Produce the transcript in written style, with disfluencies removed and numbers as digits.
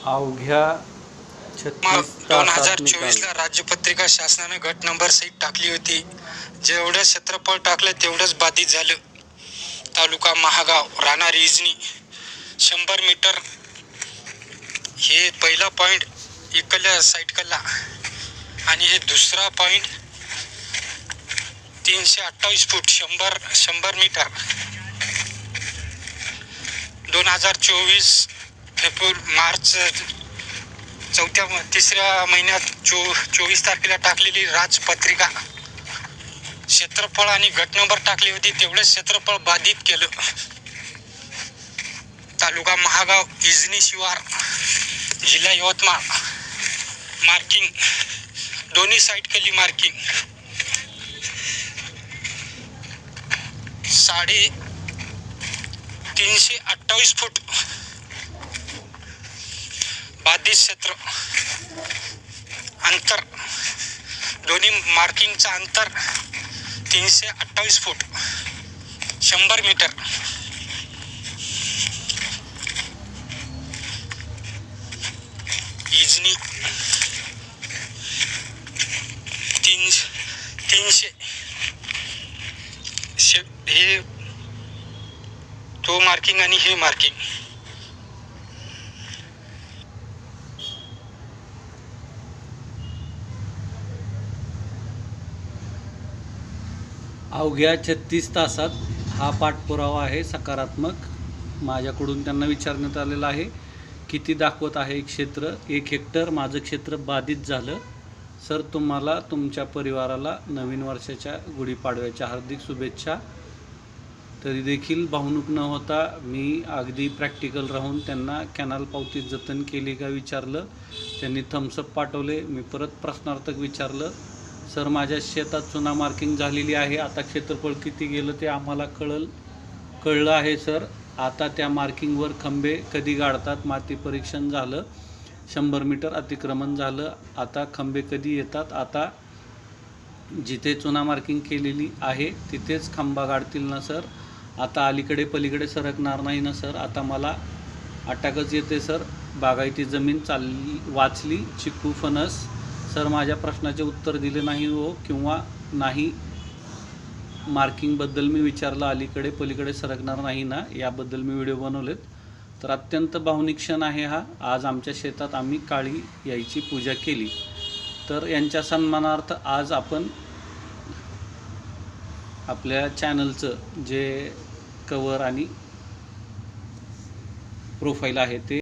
अवघ्या 36 तासात निकाल. 2024 ला राज्यपत्रिका शासनाने गट नंबर सहित टाकली होती. जेवढं क्षेत्रफळ टाकलं तेवढंच बाधित झालं. तालुका महागाव, राहणार इजनी, 100 मीटर. हे पहिला पॉइंट इकडल्या साईड कल्ला आणि हे दुसरा पॉइंट 328 फूट 100 मीटर. 2024 मार्च तिसऱ्या महिन्यात 24 तारखेला टाकलेली राजपत्रिका क्षेत्रफळ आणि गट नंबर टाकली होती. तेवढेच क्षेत्रफळ बाधित केलं. तालुका महागाव, इजनी शिवार, जिल्हा यवतमाळ. मार्किंग दोन्ही साईड केली. मार्किंग 328 फूट बाधित क्षेत्र. अंतर दोन्ही मार्किंगचं अंतर 328 फूट 100 मीटर. इजनी 300. हे तो मार्किंग आणि हे मार्किंग. अवघ्या 36 तासात हा पाठपुरावा आहे सकारात्मक. माझ्याकडून त्यांना विचारण्यात आलेलं आहे किती दाखवत आहे क्षेत्र. 1 हेक्टर माझं क्षेत्र बाधित झालं. सर, तुम्हाला तुमच्या परिवाराला नवीन वर्षाच्या गुढीपाडव्याच्या हार्दिक शुभेच्छा. तरी देखील भावनुक न होता मी अगदी प्रॅक्टिकल राहून त्यांना कॅनल पावती जतन केली का विचारलं. त्यांनी थम्सअप पाठवले. मी परत प्रश्नार्थक विचारलं. सर, माझ्या शेतात चुना मार्किंग झालेली आहे. आता क्षेत्रफळ किती गेलं ते आम्हाला कळलं आहे सर. आता त्या मार्किंगवर खंबे कधी गाडतात. माती परीक्षण झालं. 100 मीटर अतिक्रमण झालं. आता खंबे कधी येतात. आता जिथे चुना मार्किंग केलेली आहे तिथेच खांबा गाडतील ना सर. आता अलीकडे पलीकडे सरकणार नाही ना सर. आता मला अटकच येते सर. बागायती जमीन वाचली. चिकू फणस. सर, माझ्या प्रश्नाचे उत्तर दिले नाही हो किंवा नाही. मार्किंगबद्दल मी विचारलं. अलीकडे पलीकडे सरकणार नाही ना, याबद्दल मी व्हिडिओ बनवलेत. तर अत्यंत भावनिक क्षण आहे हा. आज आमच्या शेतात आम्ही काळी यायची पूजा केली. तर यांच्या सन्मानार्थ आज आपण आपल्या चॅनलचं जे कवर आणि प्रोफाईल आहे ते